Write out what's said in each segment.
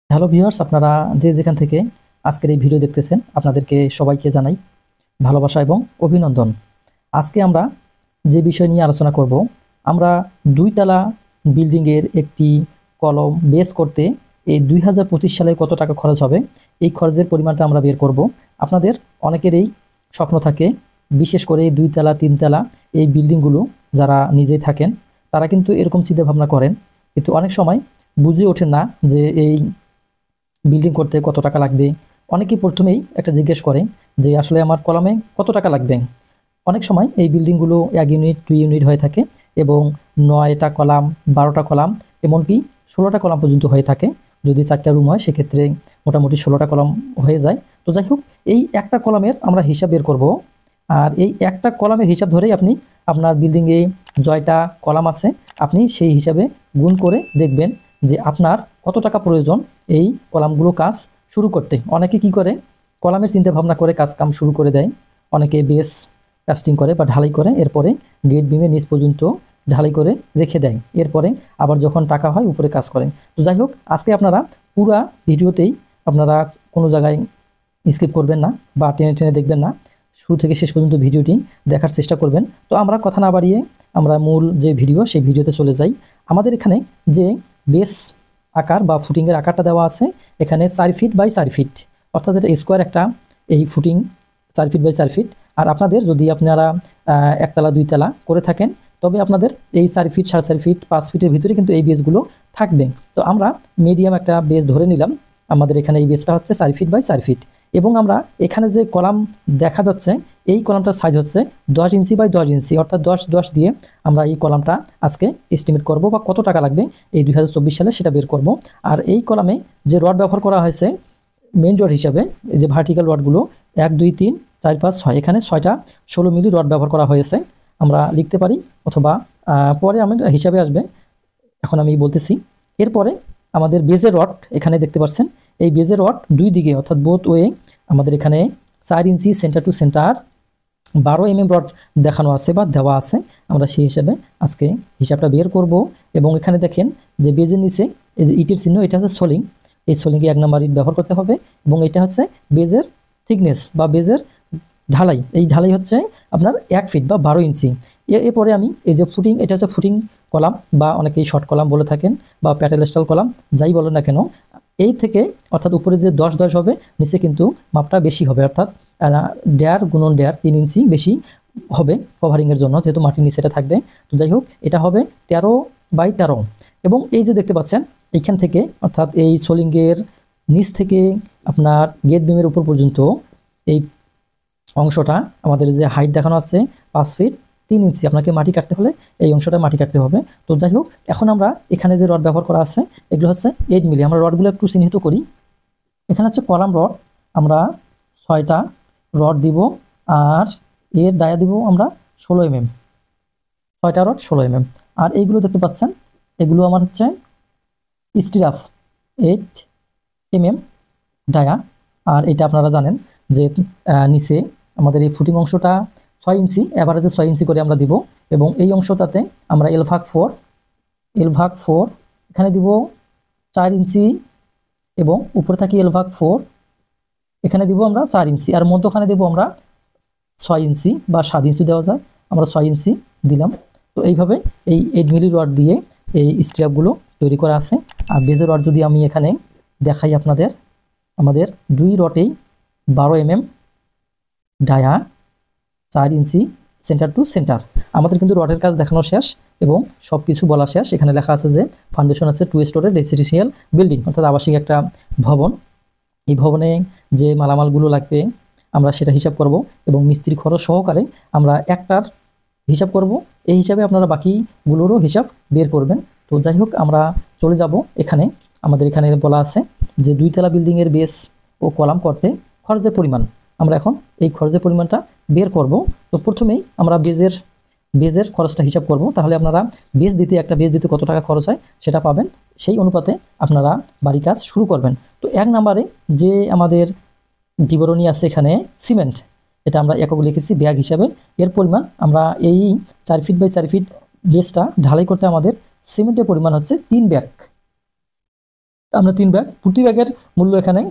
Hello viewers, আপনারা যে যেখান থেকে আজকের এই ভিডিও দেখতেছেন আপনাদেরকে সবাইকে জানাই ভালোবাসা এবং অভিনন্দন। আজকে আমরা যে বিষয় নিয়ে আলোচনা করব, আমরা 2 তলা বিল্ডিংয়ের একটি কলম বেস করতে এই 2025 সালে কত টাকা খরচ হবে এই খরচের পরিমাণটা আমরা বের করব। আপনাদের অনেকেরই স্বপ্ন থাকে, বিশেষ করে 2 তলা 3 তলা এই বিল্ডিংগুলো যারা নিজেই থাকেন তারা কিন্তু এরকম চিন্তা ভাবনা করেন, কিন্তু অনেক সময় বুঝে ওঠেন না যে এই বিল্ডিং করতে কত টাকা লাগবে। অনেকেই প্রথমেই একটা জিজ্ঞেস করে যে আসলে আমার কলামে কত টাকা লাগবে। অনেক সময় এই বিল্ডিংগুলো 1 ইউনিট 2 ইউনিট হয়ে থাকে এবং 9টা কলাম 12টা কলাম এমনকি 16টা কলাম পর্যন্ত হয়ে থাকে। যদি 4টা রুম হয় সেক্ষেত্রে মোটামুটি 16টা কলাম হয়ে যায়। তো যাই হোক, এই একটা কলামের আমরা হিসাব বের করব, আর এই একটা কলামের হিসাব ধরেই আপনি আপনার বিল্ডিংয়ে জয়টা কলাম আছে আপনি সেই হিসাবে গুণ করে দেখবেন যে আপনার কত টাকা প্রয়োজন এই কলামগুলো কাজ শুরু করতে। অনেকে কি করে, কলামের চিন্তা ভাবনা করে কাজ কাম শুরু করে দেয়। অনেকে বেস কাস্টিং করে বা ঢালাই করে, এরপরে গেট বিমের নিচ পর্যন্ত ঢালাই করে রেখে দেয়, এরপরে আবার যখন টাকা হয় উপরে কাজ করে। তো যাই হোক, আজকে আপনারা পুরা ভিডিওতেই আপনারা কোনো জায়গায় স্কিপ করবেন না বা টেনে টেনে দেখবেন না, শুরু থেকে শেষ পর্যন্ত ভিডিওটি দেখার চেষ্টা করবেন। তো আমরা কথা না বাড়িয়ে আমরা মূল যে ভিডিও সেই ভিডিওতে চলে যাই। আমাদের এখানে যে বেস আকার বা ফুটিংয়ের আকারটা দেওয়া আছে, এখানে 4 ফিট বাই 4 ফিট, অর্থাৎ এটা স্কোয়ার একটা এই ফুটিং 4 ফিট বাই 4 ফিট। আর আপনাদের যদি আপনারা একতলা 2 তলা করে থাকেন তবে আপনাদের এই 4 ফিট 4.5 ফিট 5 ফিটের ভিতরে কিন্তু এই বেসগুলো থাকবে। তো আমরা মিডিয়াম একটা বেস ধরে নিলাম। আমাদের এখানে এই বেসটা হচ্ছে 4 ফিট বাই 4 ফিট এবং আমরা এখানে যে কলাম দেখা যাচ্ছে এই কলামটার সাইজ হচ্ছে 10 ইঞ্চি বাই 10 ইঞ্চি, অর্থাৎ 10 দিয়ে আমরা এই কলামটা আজকে এস্টিমেট করব বা কত টাকা লাগবে এই 2024 সালে সেটা বের করব। আর এই কলামে যে রড ব্যবহার করা হয়েছে মেইন রড হিসাবে, এই যে ভার্টিক্যাল রডগুলো 1 2 3 4 5 6, এখানে 6টা 16 মিলি রড ব্যবহার করা হয়েছে। আমরা লিখতে পারি অথবা পরে আমি হিসাবে আসবে, এখন আমি বলতেছি। এরপরে আমাদের বেজের রড এখানে দেখতে পাচ্ছেন, এই বেজের রড দুই দিকে অর্থাৎ বোথ ওয়ে আমাদের এখানে 4 ইঞ্চি সেন্টার টু সেন্টার 12 রড দেখানো আছে বা দেওয়া আছে। আমরা সেই হিসাবে আজকে হিসাবটা বের করব। এবং এখানে দেখেন যে বেজের নিচে এই যে ইটের চিহ্ন, এটা হচ্ছে সোলিং। এই সোলিংয়ে 1 নম্বর ইট ব্যবহার করতে হবে এবং এটা হচ্ছে বেজের থিকনেস বা বেজের ঢালাই। এই ঢালাই হচ্ছে আপনার 1 ফিট বা 12 ইঞ্চি। এরপরে আমি এই যে ফুটিং, এটা হচ্ছে ফুটিং কলাম বা অনেকেই শর্ট কলাম বলে থাকেন বা প্যাটেলস্টাল কলাম, যাই বলেন না কেন, এই থেকে অর্থাৎ উপরে যে 10 হবে নিচে কিন্তু মাপটা বেশি হবে, অর্থাৎ 1.5 গুণন 1.5 3 ইঞ্চি বেশি হবে কভারিংয়ের জন্য, যেহেতু মাটির নিচেটা থাকবে। তো যাই হোক, এটা হবে 13 বাই 13। এবং এই যে দেখতে পাচ্ছেন এইখান থেকে অর্থাৎ এই সোলিংয়ের নিচ থেকে আপনার গেট বিমের উপর পর্যন্ত এই অংশটা আমাদের যে হাইট দেখানো আছে 5 ফিট 3 ইঞ্চি, আপনাকে মাটি কাটতে হলে এই অংশটা মাটি কাটতে হবে। তো যাই হোক, এখন আমরা এখানে যে রড ব্যবহার করা আছে এগুলো হচ্ছে 8 মিলি। আমরা রডগুলো একটু চিহ্নিত করি। এখানে হচ্ছে কলাম রড, আমরা 6টা রড দিব আর এর ডায়া দিব আমরা 16 mm, 6টা রড 16 mm। আর এইগুলো দেখতে পাচ্ছেন এগুলো আমার হচ্ছে স্টিরাফ 8 mm ডায়া। আর এটা আপনারা জানেন যে নিচে আমাদের এই ফুটিং অংশটা 6 ইঞ্চি, অ্যাভারেজে 6 ইঞ্চি করে আমরা দিব এবং এই অংশটাতে আমরা এল ভাগ 4 এখানে দিব 4 ইঞ্চি এবং উপরে থাকি এল ভাগ 4 এখানে দিব আমরা 4 ইঞ্চি, আর মধ্যখানে দেব আমরা 6 ইঞ্চি বা 7 ইঞ্চি দেওয়া যায়, আমরা 6 ইঞ্চি দিলাম। তো এইভাবে এই 8 মিলি রড দিয়ে এই স্ট্র্যাপগুলো তৈরি করা আছে। আর বেজের রড যদি আমি এখানে দেখাই আপনাদের, আমাদের 2 রডেই 12 mm ডায়া 4 ইঞ্চি সেন্টার টু সেন্টার। আমাদের কিন্তু রডের কাজ দেখানো শেষ এবং সব কিছু বলা শেষ। এখানে লেখা আছে যে ফাউন্ডেশন আছে 2 স্টোরের রেসিডেন্সিয়াল বিল্ডিং, অর্থাৎ আবাসিক একটা ভবন। এই ভবনে যে মালামালগুলো লাগবে আমরা সেটা হিসাব করব এবং মিস্ত্রি খরচ সহকারে আমরা একটার হিসাব করব। এই হিসাবে আপনারা বাকিগুলোরও হিসাব বের করবেন। তো যাই হোক, আমরা চলে যাব এখানে। আমাদের এখানে বলা আছে যে 2 তলা বিল্ডিংয়ের বেস ও কলাম করতে খরচের পরিমাণ। আমরা এখন এই খরচের পরিমাণটা বের করব। তো প্রথমেই আমরা বেজের খরচটা হিসাব করব, তাহলে আপনারা একটা বেজ দিতে কত টাকা খরচ হয় সেটা পাবেন, সেই অনুপাতে আপনারা বাড়ি কাজ শুরু করবেন। তো 1 নম্বরে যে আমাদের বিবরণী আছে এখানে সিমেন্ট, এটা আমরা একক লিখেছি ব্যাগ হিসাবে। এর পরিমাণ আমরা এই 4 ফিট বাই 4 ফিট বেসটা ঢালাই করতে আমাদের সিমেন্টের পরিমাণ হচ্ছে 3 ব্যাগ। আমরা 3 ব্যাগ, প্রতি ব্যাগের মূল্য এখানে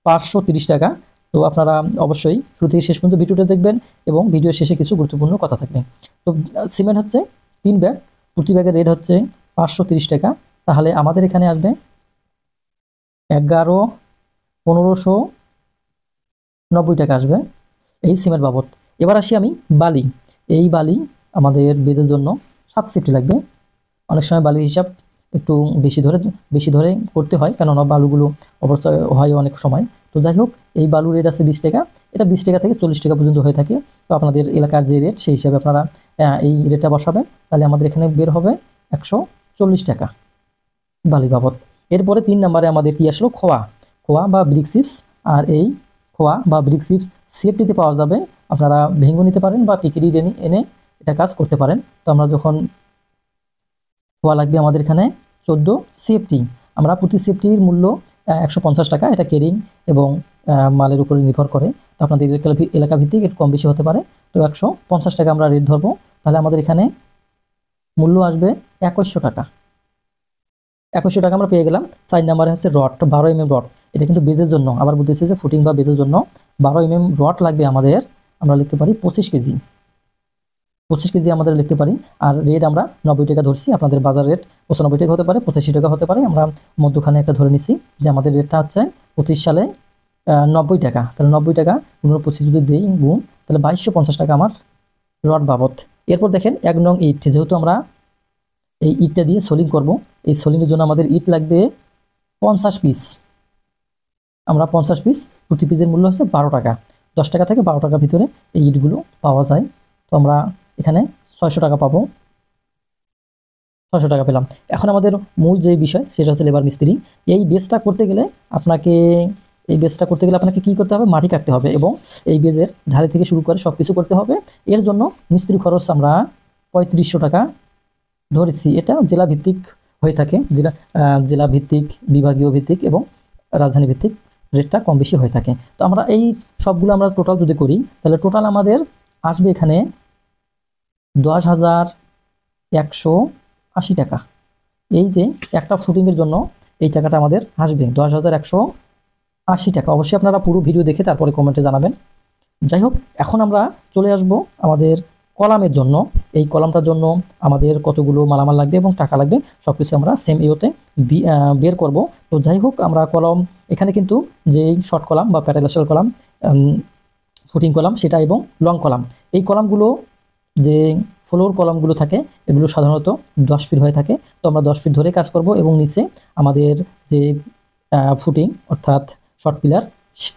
530 টাকা। তো আপনারা অবশ্যই শুরু থেকে শেষ পর্যন্ত ভিডিওটা দেখবেন এবং ভিডিও শেষে কিছু গুরুত্বপূর্ণ কথা থাকবে। তো সিমেন্ট হচ্ছে 3 ব্যাগ, প্রতি ব্যাগের রেট হচ্ছে 530 টাকা। তাহলে আমাদের এখানে আসবে 1590 টাকা আসবে এই সিমেন্ট বাবদ। এবার আসি আমি বালি। এই বালি আমাদের বেজের জন্য 7 সেফটি লাগবে। অনেক সময় বালির হিসাব একটু বেশি ধরে করতে হয়, কেননা বালুগুলো অপচয় হয় অনেক সময়। তো যাই হোক, এই বালুর রেট আছে 20 টাকা। এটা 20 টাকা থেকে 40 টাকা পর্যন্ত হয়ে থাকে। তো আপনাদের এলাকার যে রেট সেই হিসাবে আপনারা এই রেটটা বসাবেন। তাহলে আমাদের এখানে বের হবে 140 টাকা বালি বাবদ। এরপরে 3 নম্বরে আমাদের কি আসলো, খোয়া বা ব্রিক চিপস। আর এই খোয়া বা ব্রিক চিপস সিএফটিতে পাওয়া যাবে। আপনারা ভেঙে নিতে পারেন বা টিকিরি এনে এটা কাজ করতে পারেন। তো আমরা যখন খোয়া লাগবে আমাদের এখানে 14 সিএফটি। আমরা প্রতি সিএফটির মূল্য 150 টাকা। এটা কেরিং এবং মালের উপরে নির্ভর করে। তো আপনাদের এলাকা ভিত্তিক একটু কম বেশি হতে পারে। তো 150 টাকা আমরা রেট ধরবো। তাহলে আমাদের এখানে মূল্য আসবে 2100 টাকা। 2100 টাকা আমরা পেয়ে গেলাম। 4 নম্বরে হচ্ছে রড, 12 mm রড। এটা কিন্তু বেজের জন্য, আবার বলতেছি যে ফুটিং বা বেজের জন্য 12 mm রড লাগবে আমাদের। আমরা লিখতে পারি 25 কেজি। 25 কেজি আমাদের লিখতে পারি। আর রেট আমরা 90 টাকা ধরছি। আপনাদের বাজার রেট 95 টাকা হতে পারে, 85 টাকা হতে পারে। আমরা মধ্যখানে একটা ধরে নিছি যে আমাদের রেটটা হচ্ছে 25 সালে 90 টাকা। তাহলে 90 টাকা 25 যদি দিই গুণ, তাহলে 2250 টাকা আমার রড বাবদ। এরপর দেখেন 1 নং ইট। যেহেতু আমরা এই ইটটা দিয়ে সোলিং করব, এই সোলিংয়ের জন্য আমাদের ইট লাগবে 50 পিস। আমরা 50 পিস, প্রতি পিসের মূল্য হচ্ছে 12 টাকা। 10 টাকা থেকে 12 টাকার ভিতরে এই ইটগুলো পাওয়া যায়। তো আমরা এখানে 600 টাকা পাবো। 600 টাকা পেলাম। এখন আমাদের মূল যে বিষয় সেটা হচ্ছে লেবার মিস্ত্রি। এই বেসটা করতে গেলে আপনাকে কি করতে হবে, মাটি কাটতে হবে এবং এই বেজের ঢালি থেকে শুরু করে সব কিছু করতে হবে। এর জন্য মিস্ত্রি খরচ আমরা 3500 টাকা ধরেছি। এটা জেলা ভিত্তিক হয়ে থাকে, জেলা ভিত্তিক, বিভাগীয় ভিত্তিক এবং রাজধানী ভিত্তিক রেটটা কম বেশি হয়ে থাকে। তো আমরা এই সবগুলো আমরা টোটাল যদি করি, তাহলে টোটাল আমাদের আসবে এখানে 10,180 টাকা। এই যে একটা ফুটিংয়ের জন্য এই টাকাটা আমাদের আসবে 10,180 টাকা। অবশ্যই আপনারা পুরো ভিডিও দেখে তারপরে কমেন্টে জানাবেন। যাই হোক, এখন আমরা চলে আসব আমাদের কলামের জন্য। এই কলামটার জন্য আমাদের কতগুলো মালামাল লাগবে এবং টাকা লাগবে সব কিছু আমরা সেম ইওতে বের করব। তো যাই হোক, আমরা কলম এখানে কিন্তু যেই শর্ট কলাম বা প্যারাগ্লাসের কলাম, ফুটিং কলাম সেটা এবং লং কলাম, এই কলামগুলো যে ফ্লোর কলামগুলো থাকে এগুলো সাধারণত 10 ফিট হয়ে থাকে। তো আমরা 10 ফিট ধরে কাজ করব এবং নিচে আমাদের যে ফুটিং অর্থাৎ শর্ট পিলার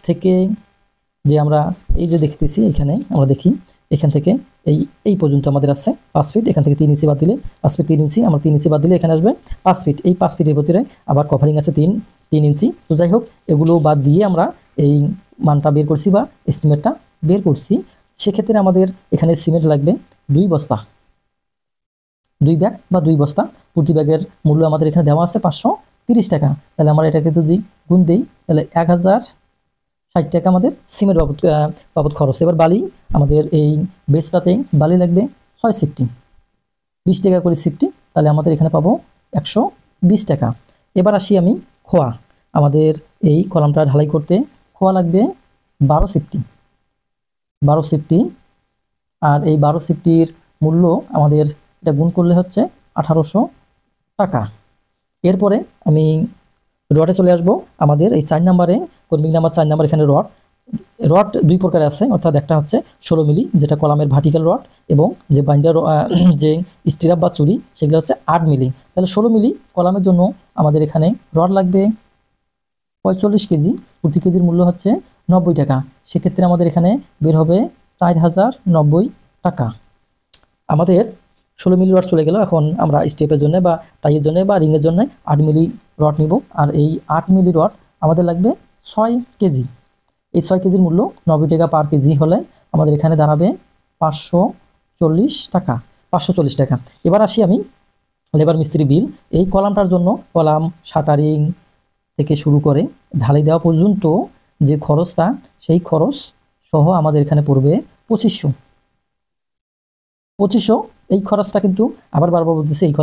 থেকে যে আমরা এই যে দেখতেছি, এখানে আমরা দেখি এখান থেকে এই পর্যন্ত আমাদের আছে 5 ফিট। এখান থেকে 3 ইঞ্চি বাদ দিলে 5 ফিট 3 ইঞ্চি, আমরা 3 ইঞ্চি বাদ দিলে এখানে আসবে 5 ফিট। এই 5 ফিটের ভিতরে আবার কভারিং আছে 3 ইঞ্চি। তো যাই হোক, এগুলো বাদ দিয়ে আমরা এই মানটা বের করছি বা এস্টিমেটটা বের করছি। সেক্ষেত্রে আমাদের এখানে সিমেন্ট লাগবে 2 বস্তা, 2 ব্যাগ বা 2 বস্তা। প্রতি ব্যাগের মূল্য আমাদের এখানে দেওয়া আছে 530 টাকা। তাহলে আমরা এটাকে যদি গুণ দিই, তাহলে 1060 টাকা আমাদের সিমেন্ট বাবদ খরচ। এবার বালি, আমাদের এই বেসটাতেই বালি লাগবে 6 সিফটি, 20 টাকা করে সিফটি। তাহলে আমাদের এখানে পাবো 120 টাকা। এবার আসি আমি খোয়া। আমাদের এই কলামটা ঢালাই করতে খোয়া লাগবে 12 সিফটি, 12 সিফটি। আর এই 12 সিফটির মূল্য আমাদের এটা গুণ করলে হচ্ছে 1800 টাকা। এরপরে আমি রডে চলে আসবো। আমাদের এই 4 নম্বরে কর্মিক নাম্বার 4 নম্বর, এখানে রড 2 প্রকারের আছে। অর্থাৎ একটা হচ্ছে 16 মিলি, যেটা কলামের ভার্টিক্যাল রড, এবং যে বাইন্ডার যে স্টিরাপ বা চুরি সেগুলো হচ্ছে 8 মিলি। তাহলে 16 মিলি কলামের জন্য আমাদের এখানে রড লাগবে 45 কেজি। প্রতি কেজির মূল্য হচ্ছে 90 টাকা। সেক্ষেত্রে আমাদের এখানে বের হবে 4090 টাকা। আমাদের 16 মিলি রড চলে গেল। এখন আমরা স্টেপের জন্য বা টাইয়ের জন্য বা রিংয়ের জন্য 8 মিলি রড নিব। আর এই 8 মিলি রড আমাদের লাগবে 6 কেজি। এই 6 কেজির মূল্য 90 টাকা পার কেজি হলে আমাদের এখানে দাঁড়াবে 540 টাকা। 540 টাকা। এবার আসি আমি লেবার মিস্ত্রি বিল। এই কলামটার জন্য কলাম শাটারিং থেকে শুরু করে ঢালাই দেওয়া পর্যন্ত যে খরচটা, সেই খরচ সহ আমাদের এখানে পড়বে 2500। এই খরচটা কিন্তু আবার বারবার বলতেছি, এই খরচ